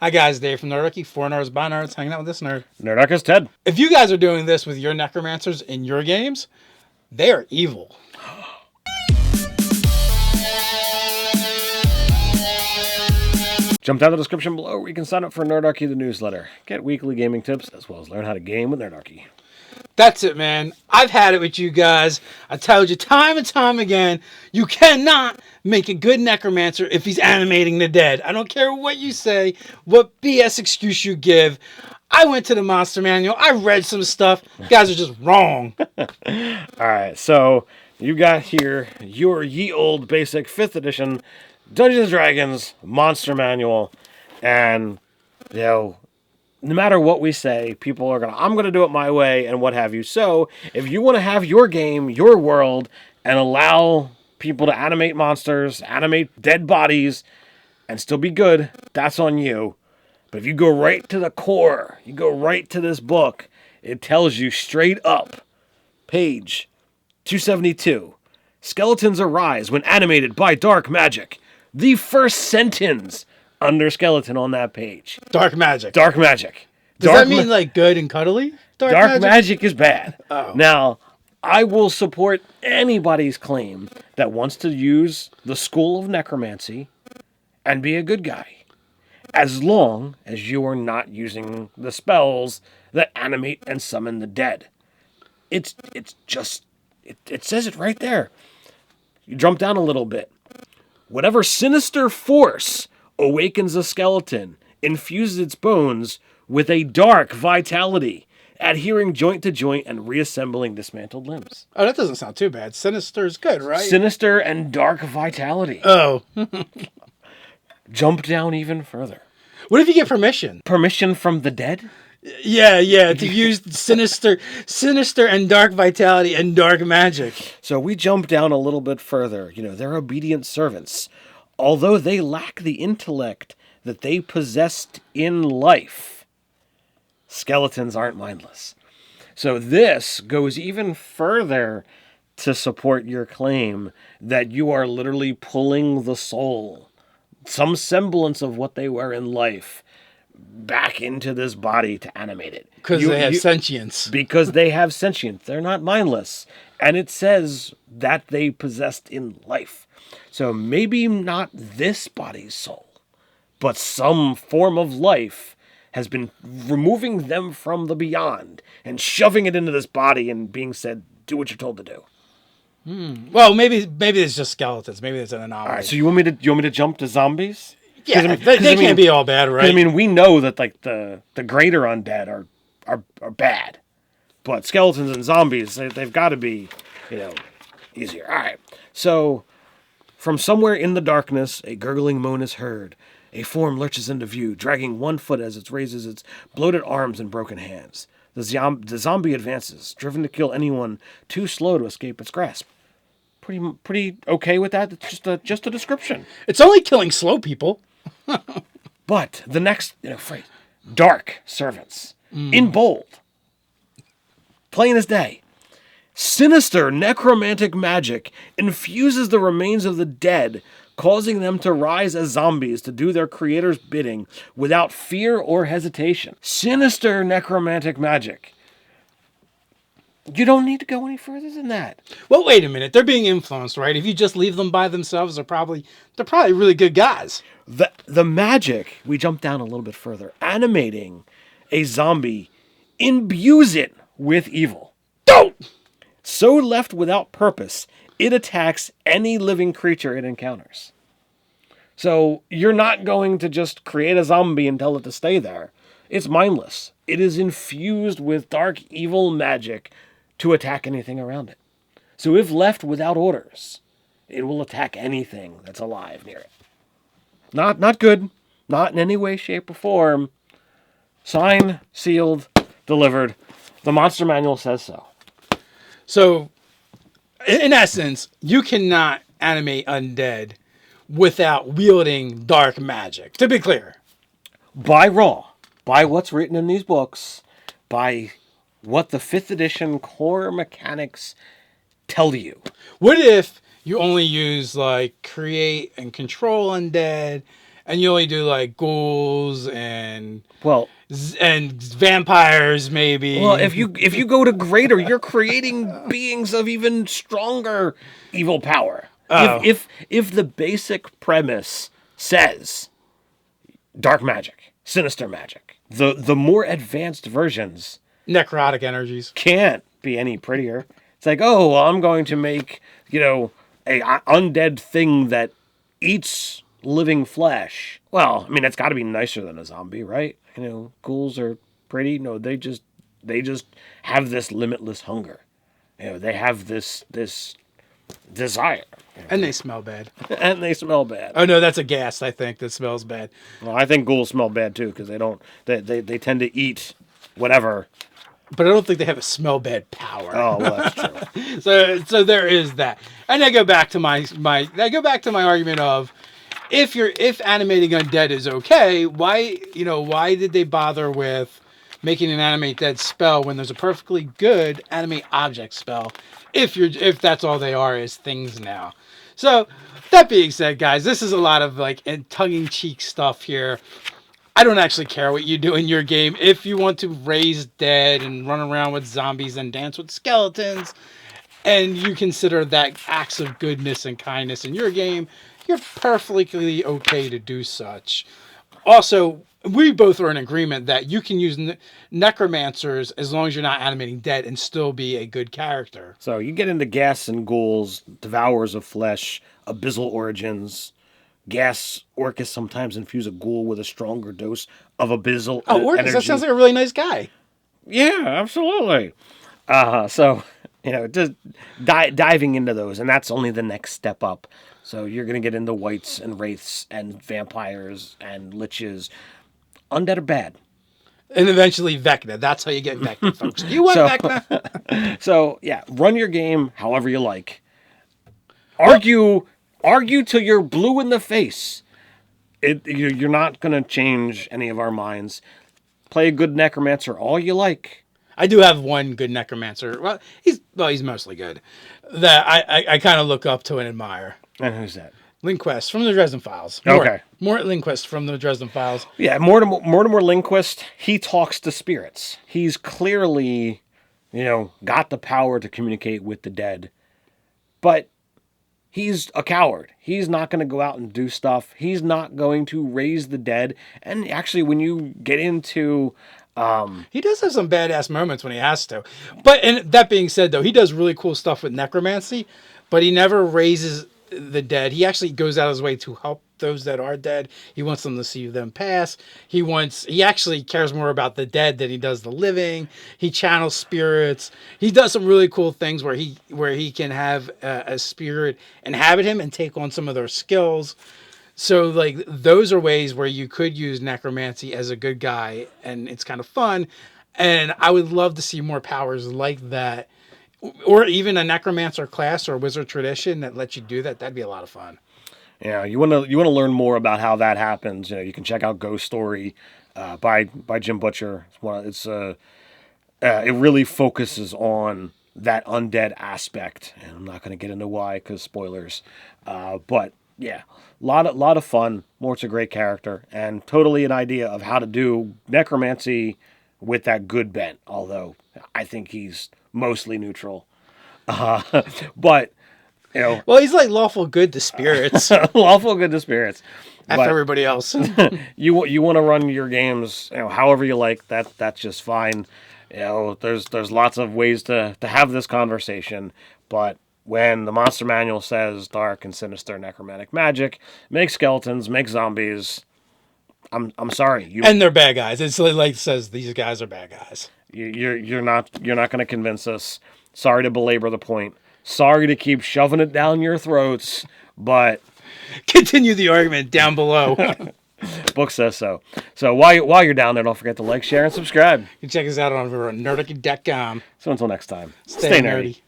Hi guys, Dave from Nerdarchy, 4 nerds by nerds, hanging out with this nerd. Nerdarchy's Ted. If you guys are doing this with your necromancers in your games, they are evil. Jump down the description below where you can sign up for Nerdarchy the newsletter. Get weekly gaming tips as well as learn how to game with Nerdarchy. That's it, man. I've had it with you guys. I told you time and time again, you cannot make a good necromancer if he's animating the dead. I don't care what you say, what BS excuse you give. I went to the monster manual. I read some stuff. You guys are just wrong. Alright, so you got here your ye old basic 5th edition Dungeons & Dragons monster manual. And, no matter what we say, people are I'm going to do it my way and what have you. So, if you want to have your game, your world, and allow people to animate monsters, animate dead bodies, and still be good, that's on you. But if you go right to the core, you go right to this book, it tells you straight up, page 272, skeletons arise when animated by dark magic. The first sentence under skeleton on that page. Dark magic. Dark magic. Does that mean like good and cuddly? Dark magic is bad. Oh. Now, I will support anybody's claim that wants to use the school of necromancy and be a good guy, as long as you are not using the spells that animate and summon the dead. It says it right there. You jump down a little bit. Whatever sinister force awakens a skeleton, infuses its bones with a dark vitality, adhering joint to joint and reassembling dismantled limbs. Oh, that doesn't sound too bad. Sinister is good, right? Sinister and dark vitality. Oh. Jump down even further. What if you get permission? Permission from the dead? Yeah, to use sinister and dark vitality and dark magic. So we jump down a little bit further. They're obedient servants. Although they lack the intellect that they possessed in life, skeletons aren't mindless. So this goes even further to support your claim that you are literally pulling the soul, some semblance of what they were in life, back into this body to animate it. Because they have sentience. Because they have sentience. They're not mindless. And it says that they possessed in life. So maybe not this body's soul, but some form of life has been removing them from the beyond and shoving it into this body and being said, do what you're told to do. Well, maybe it's just skeletons. Maybe it's an anomaly. All right, so you want me to jump to zombies? Yeah, they can't be all bad, right? I mean, we know that like the greater undead are bad, but skeletons and zombies, they've got to be, easier. All right, so from somewhere in the darkness, a gurgling moan is heard. A form lurches into view, dragging one foot as it raises its bloated arms and broken hands. The zombie advances, driven to kill anyone too slow to escape its grasp. Pretty okay with that. It's just a description. It's only killing slow people. But the next phrase, dark servants, in bold, plain as day. Sinister necromantic magic infuses the remains of the dead, causing them to rise as zombies to do their creator's bidding without fear or hesitation. Sinister necromantic magic. You don't need to go any further than that. Well, wait a minute. They're being influenced, right? If you just leave them by themselves, they're probably really good guys. The magic, we jump down a little bit further, animating a zombie imbues it with evil. Don't! So left without purpose, it attacks any living creature it encounters. So you're not going to just create a zombie and tell it to stay there. It's mindless. It is infused with dark, evil magic to attack anything around it. So if left without orders, it will attack anything that's alive near it. Not good. Not in any way, shape, or form. Signed, sealed, delivered. The monster manual says so. So, in essence, you cannot animate undead without wielding dark magic. To be clear. By what's written in these books, by what the 5th edition core mechanics tell you. What if you only use like create and control undead, and you only do like ghouls and Well, and vampires maybe. well, if you go to greater, you're creating beings of even stronger evil power. Oh. If the basic premise says dark magic, sinister magic, the more advanced versions necrotic energies. can't be any prettier. It's like, oh, well, I'm going to make, a undead thing that eats living flesh. Well, I mean, it's got to be nicer than a zombie, right? Ghouls are pretty. No, they just have this limitless hunger. They have this desire. And they smell bad. And they smell bad. Oh no, that's a ghast, I think, that smells bad. Well, I think ghouls smell bad too, because they tend to eat whatever. But I don't think they have a smell bad power. Oh, well, that's true. So there is that. And I go back to my argument of if animating undead is okay, why did they bother with making an animate dead spell when there's a perfectly good animate object spell if that's all they are is things now. So that being said, guys, this is a lot of tongue-in-cheek stuff here. I don't actually care what you do in your game. If you want to raise dead and run around with zombies and dance with skeletons, and you consider that acts of goodness and kindness in your game, you're perfectly okay to do such. Also, we both are in agreement that you can use necromancers as long as you're not animating dead and still be a good character. So you get into ghasts and ghouls, devourers of flesh, abyssal origins. Gas Orcus sometimes infuse a ghoul with a stronger dose of abyssal Orcus, energy. that sounds like a really nice guy. Yeah, absolutely. So, just diving into those, and that's only the next step up. So you're going to get into wights and wraiths and vampires and liches. Undead are bad. And eventually Vecna. That's how you get Vecna, folks. You want Vecna? So, yeah, run your game however you like. Argue till you're blue in the face. You're not going to change any of our minds. Play a good necromancer all you like. I do have one good necromancer. Well, he's mostly good. That I kind of look up to and admire. And who's that? Lindquist from the Dresden Files. Mort Lindquist from the Dresden Files. Yeah, Mortimer Lindquist, he talks to spirits. He's clearly, got the power to communicate with the dead. But he's a coward. He's not going to go out and do stuff. He's not going to raise the dead. And actually, when you get into... he does have some badass moments when he has to. But and that being said, though, he does really cool stuff with necromancy, but he never raises the dead. He actually goes out of his way to help those that are dead. He wants them to see them pass. He actually cares more about the dead than he does the living. He channels spirits. He does some really cool things where he can have a spirit inhabit him and take on some of their skills. So those are ways where you could use necromancy as a good guy, and it's kind of fun. And I would love to see more powers like that, or even a necromancer class or wizard tradition that lets you do that. That'd be a lot of fun. Yeah, you want to learn more about how that happens. You can check out Ghost Story by Jim Butcher. It really focuses on that undead aspect, and I'm not going to get into why because spoilers. But yeah, a lot of fun. Mort's a great character, and totally an idea of how to do necromancy with that good bent. Although I think he's mostly neutral, but. Well, he's like lawful good to spirits. Lawful good to spirits. After everybody else. you want to run your games, however you like. That's just fine. There's lots of ways to have this conversation, but when the monster manual says dark and sinister necromantic magic, make skeletons, make zombies, I'm sorry. And they're bad guys. It's like it says these guys are bad guys. You're not going to convince us. Sorry to belabor the point. Sorry to keep shoving it down your throats, but... Continue the argument down below. Book says so. So while you're down there, don't forget to like, share, and subscribe. You can check us out on Nerdarchy.com. So until next time, stay nerdy.